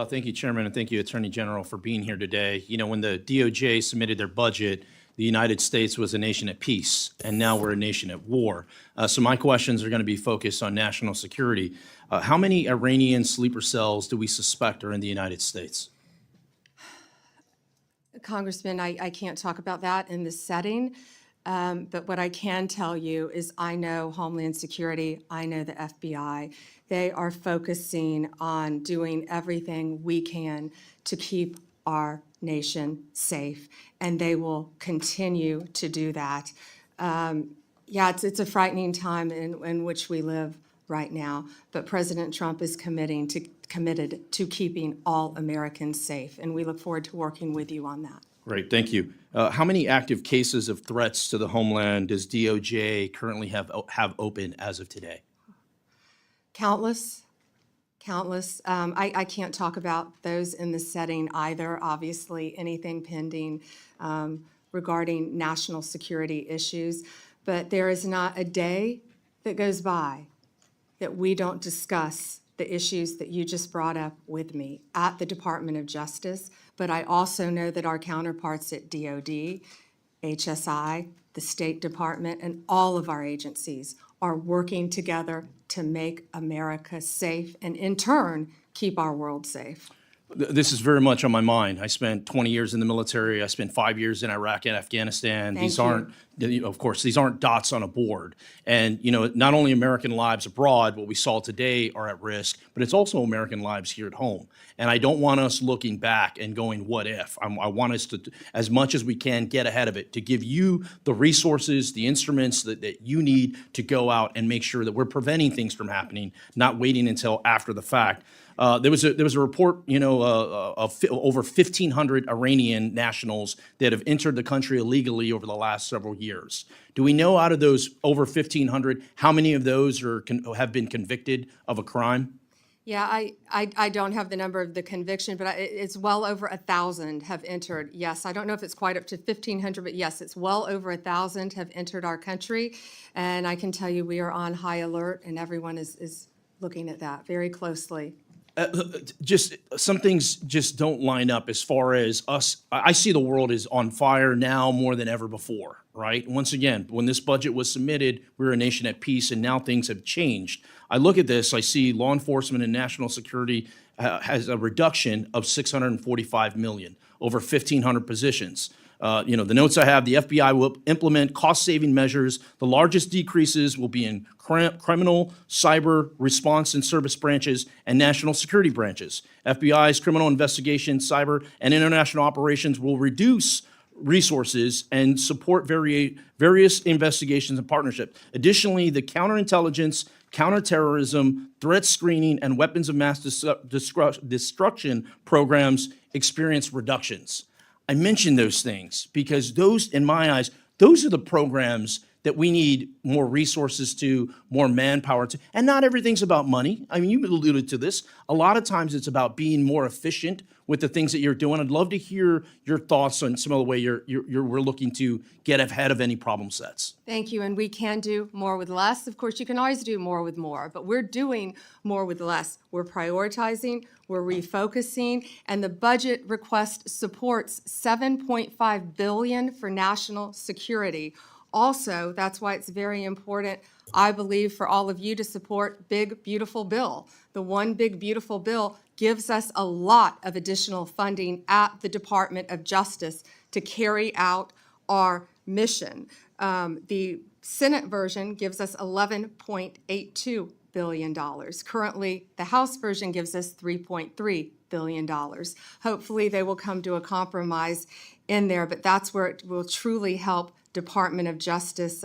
Thank you, Chairman, and thank you, Attorney General, for being here today. You know, when the DOJ submitted their budget, the United States was a nation at peace, and now we're a nation at war. So my questions are going to be focused on national security. How many Iranian sleeper cells do we suspect are in the United States? Congressman, I can't talk about that in this setting, but what I can tell you is I know Homeland Security, I know the FBI. They are focusing on doing everything we can to keep our nation safe, and they will continue to do that. Yeah, it's a frightening time in which we live right now, but President Trump is committed to keeping all Americans safe, and we look forward to working with you on that. Great, thank you. How many active cases of threats to the homeland does DOJ currently have open as of today? Countless. I can't talk about those in this setting either. Obviously, anything pending regarding national security issues, but there is not a day that goes by that we don't discuss the issues that you just brought up with me at the Department of Justice, but I also know that our counterparts at DOD, HSI, the State Department, and all of our agencies are working together to make America safe and, in turn, keep our world safe. This is very much on my mind. I spent 20 years in the military. I spent 5 years in Iraq and Afghanistan. These aren't, of course, these aren't dots on a board. And, you know, not only American lives abroad, what we saw today, are at risk, but it's also American lives here at home. And I don't want us looking back and going, what if? I want us to, as much as we can, get ahead of it, to give you the resources, the instruments that you need to go out and make sure that we're preventing things from happening, not waiting until after the fact. There was a report, you know, of over 1,500 Iranian nationals that have entered the country illegally over the last several years. Do we know out of those over 1,500 how many of those have been convicted of a crime? Yeah, I don't have the number of the conviction, but it's well over 1,000 have entered. Yes, I don't know if it's quite up to 1,500, but yes, it's well over 1,000 have entered our country. And I can tell you we are on high alert, and everyone is looking at that very closely. Just some things just don't line up as far as us. I see the world is on fire now more than ever before, right? Once again, when this budget was submitted, we were a nation at peace, and now things have changed. I look at this, I see law enforcement and national security has a reduction of $645 million, over 1,500 positions. You know, the notes I have, the FBI will implement cost-saving measures. The largest decreases will be in criminal, cyber, response and service branches, and national security branches. FBI's criminal investigation, cyber, and international operations will reduce resources and support various investigations and partnerships. Additionally, the counterintelligence, counterterrorism, threat screening, and weapons of mass destruction programs experience reductions. I mention those things because those, in my eyes, those are the programs that we need more resources to, more manpower to, and not everything's about money. I mean, you alluded to this. A lot of times it's about being more efficient with the things that you're doing. I'd love to hear your thoughts on some of the way we're looking to get ahead of any problem sets. Thank you, and we can do more with less. Of course, you can always do more with more, but we're doing more with less. We're prioritizing, we're refocusing, and the budget request supports $7.5 billion for national security. Also, that's why it's very important, I believe, for all of you to support Big Beautiful Bill. The One Big Beautiful Bill gives us a lot of additional funding at the Department of Justice to carry out our mission. The Senate version gives us $11.82 billion. Currently, the House version gives us $3.3 billion. Hopefully, they will come to a compromise in there, but that's where it will truly help Department of Justice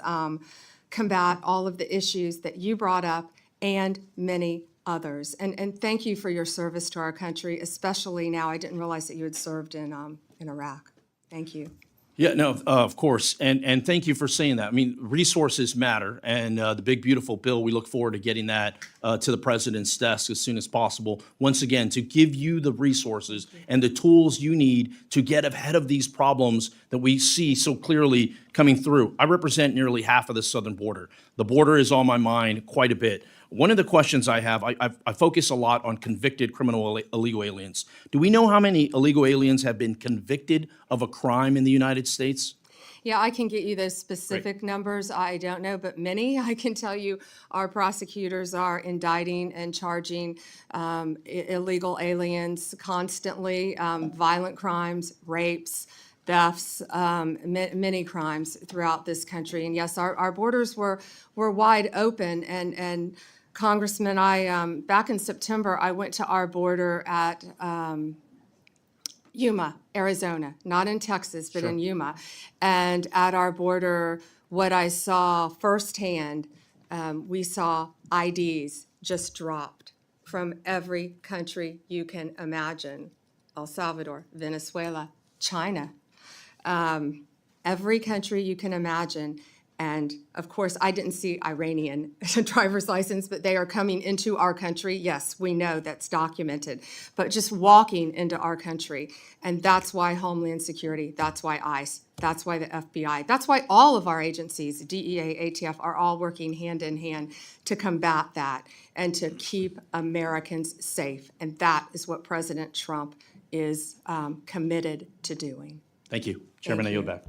combat all of the issues that you brought up and many others. And thank you for your service to our country, especially now. I didn't realize that you had served in Iraq. Thank you. Yeah, no, of course, and thank you for saying that. I mean, resources matter, and the Big Beautiful Bill, we look forward to getting that to the president's desk as soon as possible. Once again, to give you the resources and the tools you need to get ahead of these problems that we see so clearly coming through. I represent nearly half of the southern border. The border is on my mind quite a bit. One of the questions I have, I focus a lot on convicted criminal illegal aliens. Do we know how many illegal aliens have been convicted of a crime in the United States? Yeah, I can get you those specific numbers. I don't know, but many. I can tell you our prosecutors are indicting and charging illegal aliens constantly, violent crimes, rapes, thefts, many crimes throughout this country. And yes, our borders were wide open. And Congressman, back in September, I went to our border at Yuma, Arizona, not in Texas, but in Yuma. And at our border, what I saw firsthand, we saw IDs just dropped from every country you can imagine. El Salvador, Venezuela, China, every country you can imagine. And of course, I didn't see Iranian driver's license, but they are coming into our country. Yes, we know that's documented, but just walking into our country. And that's why Homeland Security, that's why ICE, that's why the FBI, that's why all of our agencies, DEA, ATF, are all working hand in hand to combat that and to keep Americans safe. And that is what President Trump is committed to doing. Thank you. Chairman, I yield back.